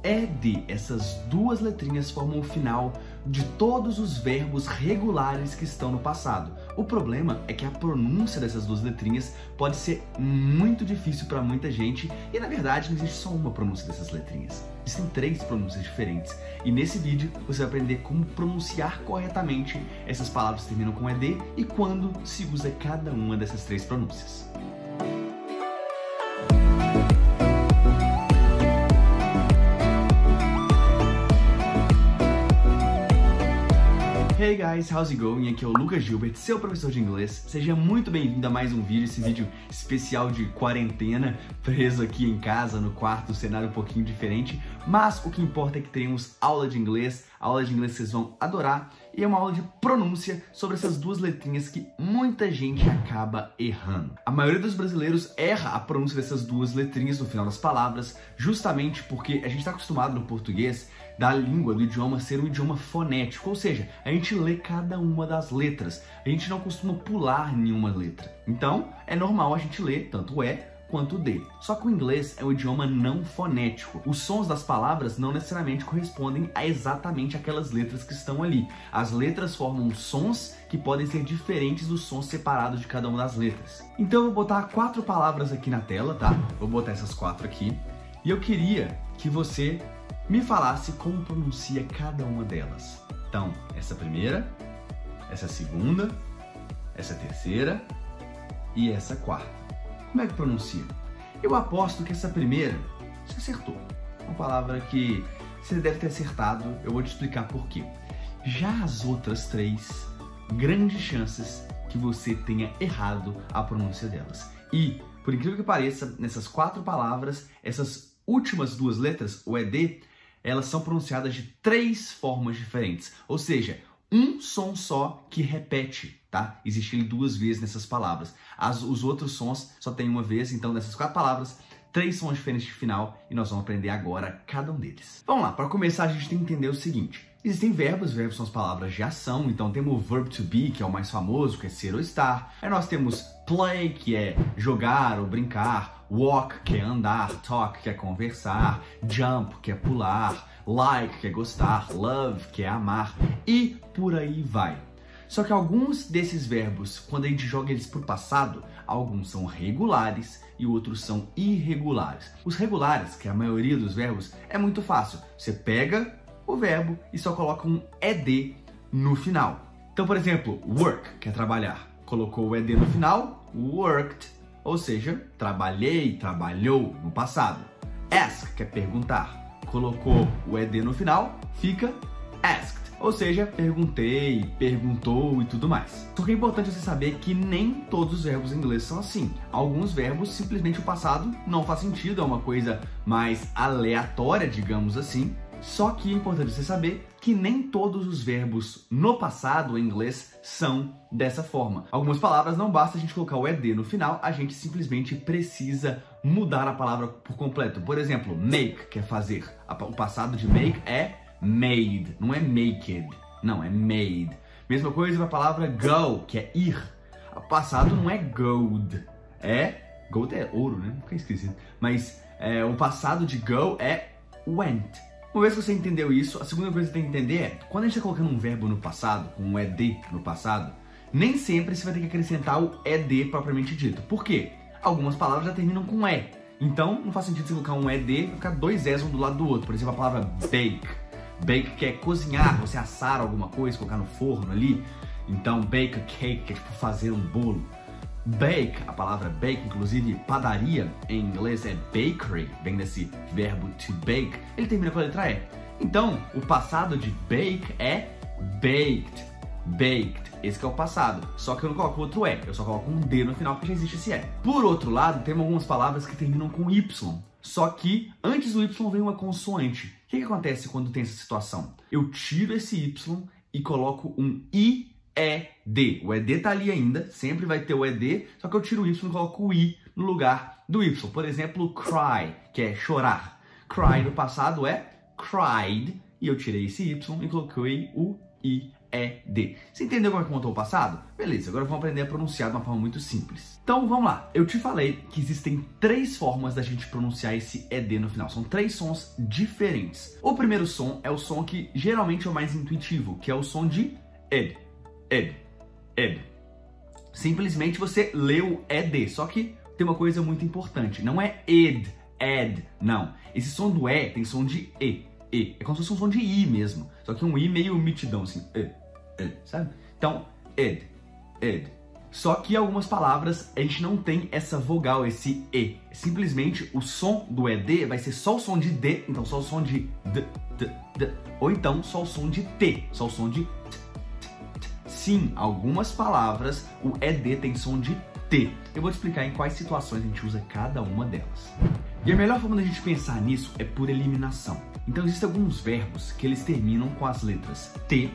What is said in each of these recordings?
ED. Essas duas letrinhas formam o final de todos os verbos regulares que estão no passado. O problema é que a pronúncia dessas duas letrinhas pode ser muito difícil para muita gente e, na verdade, não existe só uma pronúncia dessas letrinhas. Existem 3 pronúncias diferentes e nesse vídeo você vai aprender como pronunciar corretamente essas palavras que terminam com ED e quando se usa cada uma dessas 3 pronúncias. Hey guys, how's it going? Aqui é o Lucas Gilbert, seu professor de inglês. Seja muito bem-vindo a mais um vídeo, esse vídeo especial de quarentena, preso aqui em casa, no quarto, cenário um pouquinho diferente. Mas o que importa é que teremos aula de inglês que vocês vão adorar. E é uma aula de pronúncia sobre essas duas letrinhas que muita gente acaba errando. A maioria dos brasileiros erra a pronúncia dessas duas letrinhas no final das palavras, justamente porque a gente está acostumado no português da língua, do idioma, ser um idioma fonético, ou seja, a gente lê cada uma das letras, a gente não costuma pular nenhuma letra. Então, é normal a gente ler tanto o E quanto o D. Só que o inglês é um idioma não fonético. Os sons das palavras não necessariamente correspondem a exatamente aquelas letras que estão ali. As letras formam sons que podem ser diferentes dos sons separados de cada uma das letras. Então eu vou botar 4 palavras aqui na tela, tá? Vou botar essas 4 aqui. E eu queria que você me falasse como pronuncia cada uma delas. Então, essa primeira, essa segunda, essa terceira e essa quarta. Como é que pronuncia? Eu aposto que essa primeira você acertou. Uma palavra que você deve ter acertado, eu vou te explicar por quê. Já as outras 3, grandes chances que você tenha errado a pronúncia delas. E, por incrível que pareça, nessas 4 palavras, essas últimas 2 letras, o ED, elas são pronunciadas de 3 formas diferentes. Ou seja, um som só que repete, tá? Existe ele 2 vezes nessas palavras. Os outros sons só tem uma vez, então nessas 4 palavras, 3 sons diferentes de final e nós vamos aprender agora cada um deles. Vamos lá, para começar a gente tem que entender o seguinte. Existem verbos são as palavras de ação, então temos o verb to be, que é o mais famoso, que é ser ou estar. Aí nós temos play, que é jogar ou brincar, walk, que é andar, talk, que é conversar, jump, que é pular, like, que é gostar, love, que é amar, e por aí vai. Só que alguns desses verbos, quando a gente joga eles para o passado, alguns são regulares e outros são irregulares. Os regulares, que é a maioria dos verbos, é muito fácil. Você pega o verbo e só coloca um ED no final. Então, por exemplo, work, que é trabalhar. Colocou o ED no final, worked, ou seja, trabalhei, trabalhou no passado. Ask, que é perguntar. Colocou o ED no final, fica asked. Ou seja, perguntei, perguntou e tudo mais. Só que é importante você saber que nem todos os verbos em inglês são assim. Alguns verbos, simplesmente o passado não faz sentido, é uma coisa mais aleatória, digamos assim. Só que é importante você saber que nem todos os verbos no passado em inglês são dessa forma. Algumas palavras não basta a gente colocar o ED no final, a gente simplesmente precisa mudar a palavra por completo. Por exemplo, make, que é fazer. O passado de make é made, não é maked, não, é made. Mesma coisa para a palavra go, que é ir. O passado não é gold, gold é ouro, né? Fica esquisito. Mas o passado de go é went. Uma vez que você entendeu isso, a segunda coisa que você tem que entender é, quando a gente está colocando um verbo no passado, com um ED no passado, nem sempre você vai ter que acrescentar o ED propriamente dito. Por quê? Algumas palavras já terminam com E. Então, não faz sentido você colocar um ED e ficar 2 Es um do lado do outro. Por exemplo, a palavra bake. Bake, que é cozinhar, você assar alguma coisa, colocar no forno ali. Então, bake a cake, que é tipo fazer um bolo. Bake, a palavra bake, inclusive padaria em inglês é bakery, vem desse verbo to bake, ele termina com a letra E. Então, o passado de bake é baked, baked, esse que é o passado. Só que eu não coloco outro E, eu só coloco um D no final porque já existe esse E. Por outro lado, temos algumas palavras que terminam com Y, só que antes do Y vem uma consoante. O que acontece quando tem essa situação? Eu tiro esse Y e coloco um I ED. O ED tá ali ainda, sempre vai ter o ED, só que eu tiro o Y e coloco o I no lugar do Y. Por exemplo, cry, que é chorar. Cry no passado é cried, e eu tirei esse Y e coloquei o I-E-D. Você entendeu como é que montou o passado? Beleza, agora vamos aprender a pronunciar de uma forma muito simples. Então vamos lá, eu te falei que existem 3 formas da gente pronunciar esse ED no final. São 3 sons diferentes. O primeiro som é o som que geralmente é o mais intuitivo, que é o som de ed, ed, ed. Simplesmente você lê o ED, só que tem uma coisa muito importante, não é ed, ed, não. Esse som do E tem som de E. É como se fosse um som de I mesmo, só que um I meio mitidão, assim, sabe? Então, ed, ed. Só que algumas palavras a gente não tem essa vogal, esse E. Simplesmente o som do ED vai ser só o som de D, então só o som de D, ou então só o som de T, só o som de T. Sim, algumas palavras o ED tem som de T. Eu vou te explicar em quais situações a gente usa cada uma delas. E a melhor forma da gente pensar nisso é por eliminação. Então existem alguns verbos que eles terminam com as letras T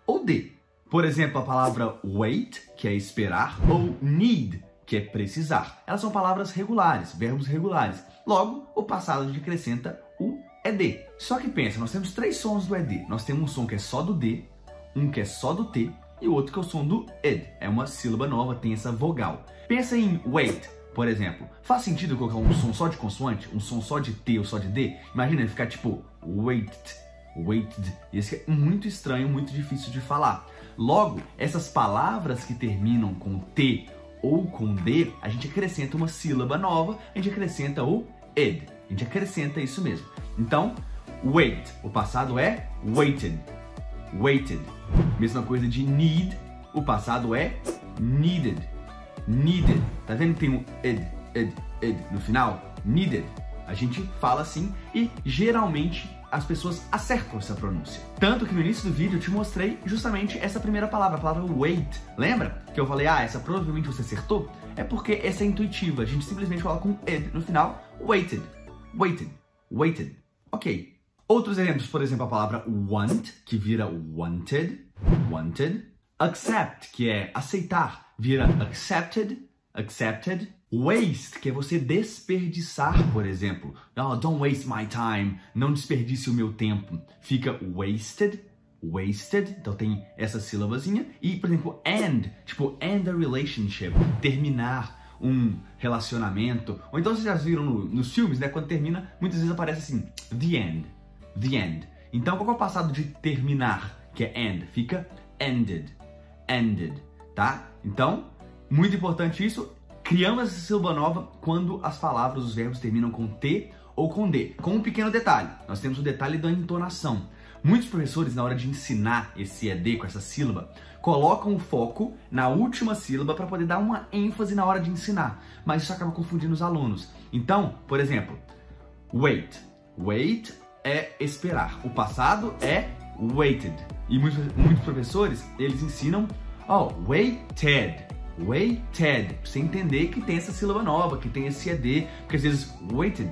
ou D. Por exemplo, a palavra wait, que é esperar, ou need, que é precisar. Elas são palavras regulares, verbos regulares. Logo, o passado a gente acrescenta o ED. Só que pensa, nós temos 3 sons do ED. Nós temos um som que é só do D, um que é só do T e o outro que é o som do ed. É uma sílaba nova, tem essa vogal. Pensa em wait, por exemplo. Faz sentido eu colocar um som só de consoante, um som só de T ou só de D? Imagina ele ficar tipo waited, waited. Esse é muito estranho, muito difícil de falar. Logo, essas palavras que terminam com T ou com D, a gente acrescenta uma sílaba nova, a gente acrescenta o ed. A gente acrescenta isso mesmo. Então, wait, o passado é waited, waited. Mesma coisa de need, o passado é needed, needed. Tá vendo que tem um ed no final? Needed. A gente fala assim e geralmente as pessoas acertam essa pronúncia. Tanto que no início do vídeo eu te mostrei justamente essa primeira palavra, a palavra wait. Lembra? Que eu falei, essa provavelmente você acertou? É porque essa é intuitiva, a gente simplesmente coloca um ed no final, waited, waited, waited. Ok. Outros exemplos, por exemplo, a palavra want, que vira wanted, wanted. Accept, que é aceitar, vira accepted, accepted. Waste, que é você desperdiçar, por exemplo. Oh, don't waste my time. Não desperdice o meu tempo. Fica wasted, wasted. Então tem essa sílabazinha. E, por exemplo, end, tipo end a relationship, terminar um relacionamento. Ou então vocês já viram nos filmes, né? Quando termina, muitas vezes aparece assim, the end, the end. Então qual é o passado de terminar, que é end? Fica ended, ended, tá? Então, muito importante isso. Criamos essa sílaba nova quando as palavras, os verbos terminam com T ou com D. Com um pequeno detalhe, nós temos o detalhe da entonação. Muitos professores, na hora de ensinar esse ED com essa sílaba, colocam o foco na última sílaba para poder dar uma ênfase na hora de ensinar, mas isso acaba confundindo os alunos. Então, por exemplo, wait. Wait é esperar. O passado é waited. E muitos professores, eles ensinam, waited. Waited, pra você entender que tem essa sílaba nova, que tem esse ED, porque às vezes waited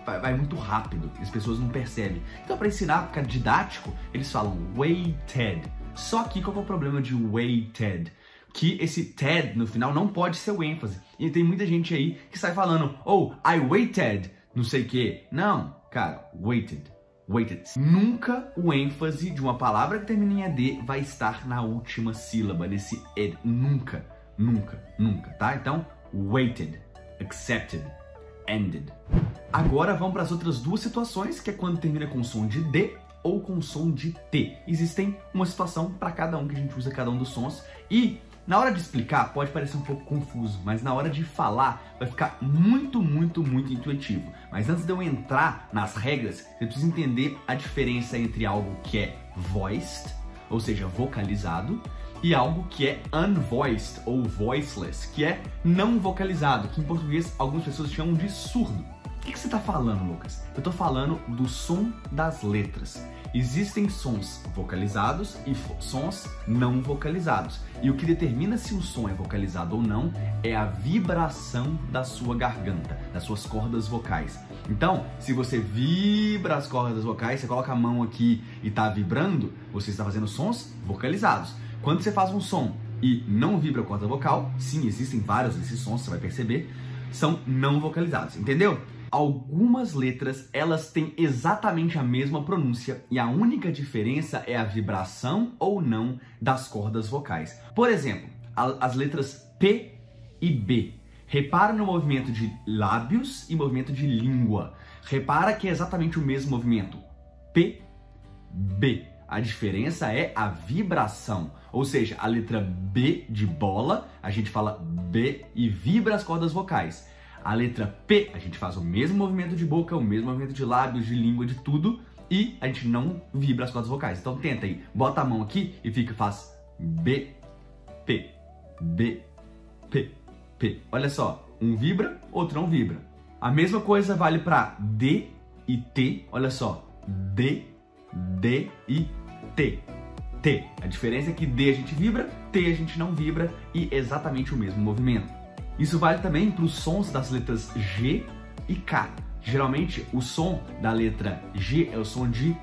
vai muito rápido e as pessoas não percebem. Então, para ensinar, ficar didático, eles falam waited. Só que qual é o problema de waited? Que esse ted no final não pode ser o ênfase. E tem muita gente aí que sai falando, I waited, não sei o que. Não, cara, waited. Waited. Nunca o ênfase de uma palavra que termina em ED vai estar na última sílaba, nesse ed. Nunca. Nunca, nunca, tá? Então, waited, accepted, ended. Agora vamos para as outras 2 situações, que é quando termina com som de D ou com som de T. Existem uma situação para cada um, que a gente usa cada um dos sons. E na hora de explicar pode parecer um pouco confuso, mas na hora de falar vai ficar muito, muito, muito intuitivo. Mas antes de eu entrar nas regras, você precisa entender a diferença entre algo que é voiced, ou seja, vocalizado, e algo que é unvoiced ou voiceless, que é não vocalizado, que em português algumas pessoas chamam de surdo. O que você está falando, Lucas? Eu estou falando do som das letras. Existem sons vocalizados e sons não vocalizados. E o que determina se um som é vocalizado ou não é a vibração da sua garganta, das suas cordas vocais. Então, se você vibra as cordas vocais, você coloca a mão aqui e está vibrando, você está fazendo sons vocalizados. Quando você faz um som e não vibra a corda vocal, sim, existem vários desses sons, você vai perceber, são não vocalizados, entendeu? Algumas letras, elas têm exatamente a mesma pronúncia e a única diferença é a vibração ou não das cordas vocais. Por exemplo, as letras P e B. Repara no movimento de lábios e movimento de língua. Repara que é exatamente o mesmo movimento. P, B. A diferença é a vibração. Ou seja, a letra B de bola, a gente fala B e vibra as cordas vocais. A letra P, a gente faz o mesmo movimento de boca, o mesmo movimento de lábios, de língua, de tudo, e a gente não vibra as cordas vocais. Então tenta aí, bota a mão aqui e faz B, P, B, P, P. Olha só, um vibra, outro não vibra. A mesma coisa vale para D e T. Olha só, D, D e T. T. A diferença é que D a gente vibra, T a gente não vibra e exatamente o mesmo movimento. Isso vale também para os sons das letras G e K. Geralmente o som da letra G é o som de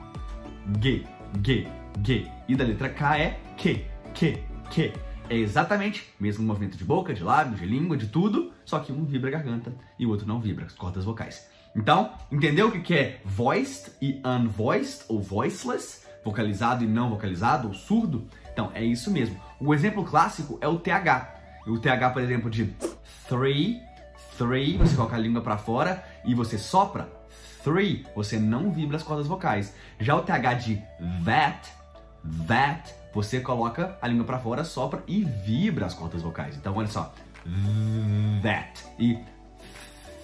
G, G, G. E da letra K é Q, Q, Q. É exatamente o mesmo movimento de boca, de lábios, de língua, de tudo, só que um vibra a garganta e o outro não vibra as cordas vocais. Então, entendeu o que é voiced e unvoiced, ou voiceless, vocalizado e não vocalizado, ou surdo? Então, é isso mesmo. O exemplo clássico é o TH. O TH, por exemplo, de three, você coloca a língua para fora e você sopra, three, você não vibra as cordas vocais. Já o TH de that, você coloca a língua para fora, sopra e vibra as cordas vocais. Então, olha só, that e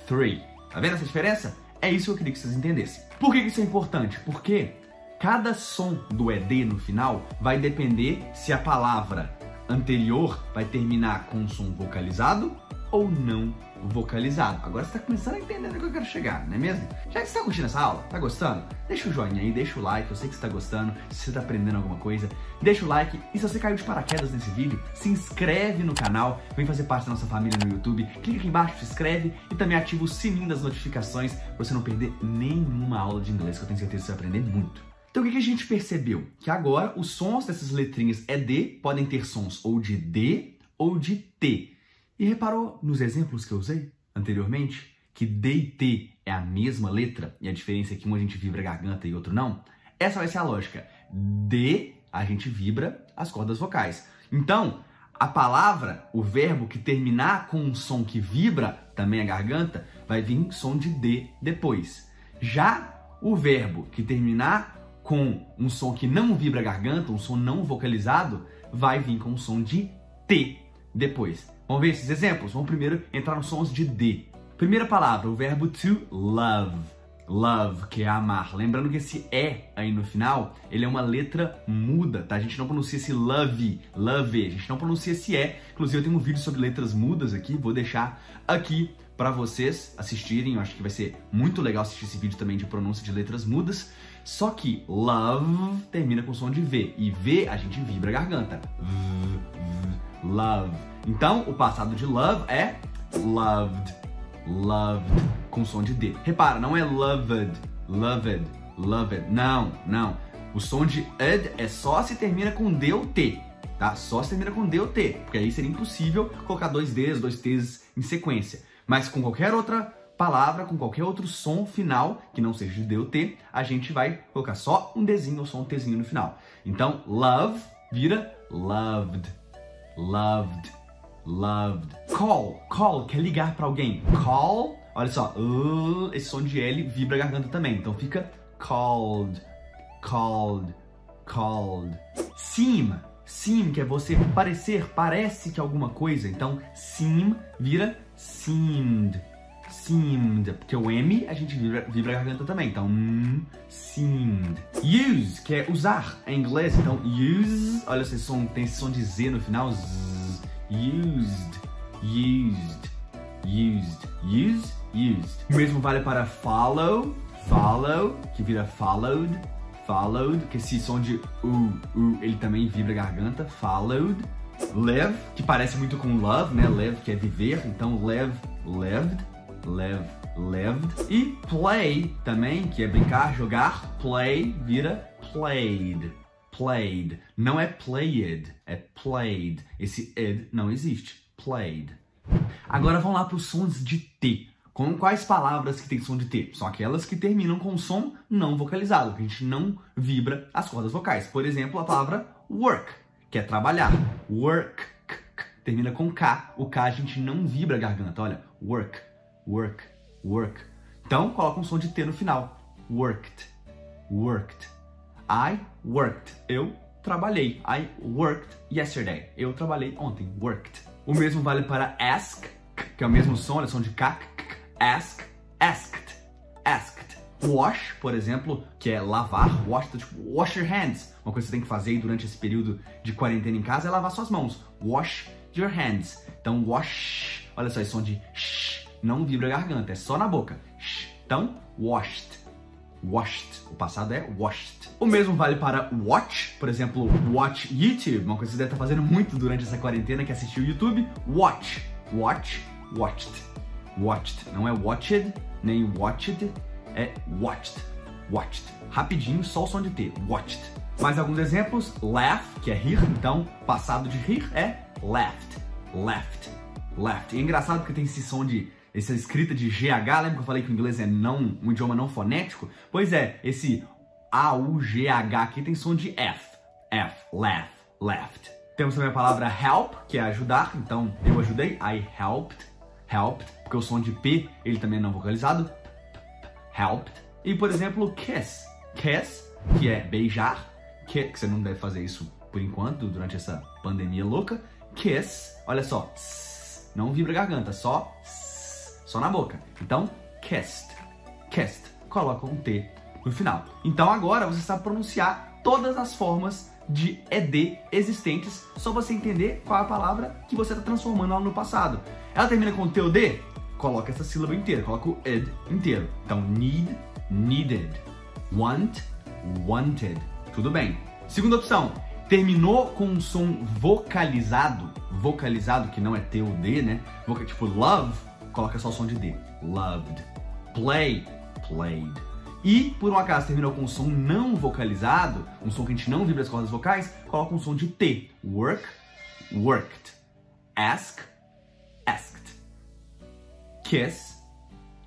three. Tá vendo essa diferença? É isso que eu queria que vocês entendessem. Por que isso é importante? Porque cada som do ED no final vai depender se a palavra anterior vai terminar com um som vocalizado ou não vocalizado. Agora você está começando a entender onde eu quero chegar, não é mesmo? Já que você está curtindo essa aula, tá gostando? Deixa o joinha aí, deixa o like, eu sei que você está gostando, se você está aprendendo alguma coisa, deixa o like e se você caiu de paraquedas nesse vídeo, se inscreve no canal, vem fazer parte da nossa família no YouTube, clica aqui embaixo, se inscreve e também ativa o sininho das notificações para você não perder nenhuma aula de inglês, que eu tenho certeza que você vai aprender muito. Então o que a gente percebeu? Que agora os sons dessas letrinhas ED podem ter sons ou de D ou de T. E reparou nos exemplos que eu usei anteriormente? Que D e T é a mesma letra e a diferença é que um a gente vibra a garganta e outro não? Essa vai ser a lógica. D, a gente vibra as cordas vocais. Então, a palavra, o verbo que terminar com um som que vibra também a garganta, vai vir som de D depois. Já o verbo que terminar com um som que não vibra a garganta, um som não vocalizado, vai vir com um som de T depois. Vamos ver esses exemplos? Vamos primeiro entrar nos sons de D. Primeira palavra, o verbo to love. Love, que é amar. Lembrando que esse E aí no final, ele é uma letra muda, tá? A gente não pronuncia esse love, love. A gente não pronuncia esse E. Inclusive, eu tenho um vídeo sobre letras mudas aqui, vou deixar aqui para vocês assistirem. Eu acho que vai ser muito legal assistir esse vídeo também de pronúncia de letras mudas. Só que love termina com som de V. E V a gente vibra a garganta. Love. Então, o passado de love é loved. Loved. Com som de D. Repara, não é loved. Loved. Loved. Não, não. O som de ed é só se termina com D ou T. Tá? Só se termina com D ou T. Porque aí seria impossível colocar dois Ds, dois T's em sequência. Mas com qualquer outra palavra, com qualquer outro som final, que não seja de D ou T, a gente vai colocar só um Dzinho ou só um Tzinho no final. Então, love vira loved. Loved. Loved. Call. Call quer ligar pra alguém. Call. Olha só. Esse som de L vibra a garganta também. Então fica called. Called. Called. Seem. Seem, que é você parecer, parece que alguma coisa. Então, seem vira seemed. Seemed. Porque o M a gente vibra a garganta também. Então, seemed. Use, que é usar em inglês. Então, use. Olha, esse som, tem esse som de Z no final. Used. Used. Used. Use. Used. O mesmo vale para follow. Follow, que vira followed. Followed, que esse som de ele também vibra a garganta. Followed. Live, que parece muito com love, né? Live, que é viver. Então, live, lived. Live, lived. E play também, que é brincar, jogar. Play vira played. Played. Não é played, é played. Esse ed não existe. Played. Agora vamos lá para os sons de T. Com quais palavras que tem som de T? São aquelas que terminam com som não vocalizado, que a gente não vibra as cordas vocais. Por exemplo, a palavra work, que é trabalhar. Work, termina com K. O K a gente não vibra a garganta. Olha, work, work, work. Então, coloca um som de T no final. Worked, worked. I worked. Eu trabalhei. I worked yesterday. Eu trabalhei ontem. Worked. O mesmo vale para ask, que é o mesmo som, é som de K. Ask, asked, asked. Wash, por exemplo, que é lavar. Wash, tipo, wash your hands. Uma coisa que você tem que fazer durante esse período de quarentena em casa é lavar suas mãos. Wash your hands. Então, wash. Olha só, esse som de sh. Não vibra a garganta, é só na boca. Sh. Então, washed. Washed. O passado é washed. O mesmo vale para watch. Por exemplo, watch YouTube. Uma coisa que você deve estar fazendo muito durante essa quarentena, que é assistir o YouTube. Watch. Watch. Watched. Watched. Não é watched, nem watched. É watched. Watched. Rapidinho, só o som de T. Watched. Mais alguns exemplos. Laugh, que é rir. Então, passado de rir é laughed. Laughed. Laughed. E é engraçado porque tem esse som de... essa escrita de GH, lembra que eu falei que o inglês é um idioma não fonético? Pois é, esse A-U-G-H aqui tem som de F. F, laugh, laughed. Temos também a palavra help, que é ajudar. Então, eu ajudei. I helped, helped. Porque o som de P, ele também é não vocalizado. Helped. E, por exemplo, kiss. Kiss, que é beijar. Que você não deve fazer isso por enquanto, durante essa pandemia louca. Kiss, olha só. Não vibra a garganta, só na boca. Então, kissed. Kissed. Coloca um T no final. Então agora você sabe pronunciar todas as formas de ED existentes, só você entender qual é a palavra que você está transformando lá no passado. Ela termina com T ou D? Coloca essa sílaba inteira, coloca o ed inteiro. Então, need, needed. Want, wanted. Tudo bem. Segunda opção. Terminou com um som vocalizado. Vocalizado, que não é T ou D, né? Tipo love, coloca só o som de D. Loved. Play, played. E, por um acaso, terminou com um som não vocalizado, um som que a gente não vibra as cordas vocais, coloca um som de T. Work, worked. Ask, asked. Kiss,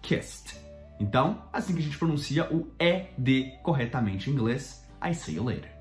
kissed. Então, assim que a gente pronuncia o ED corretamente em inglês. I see you later.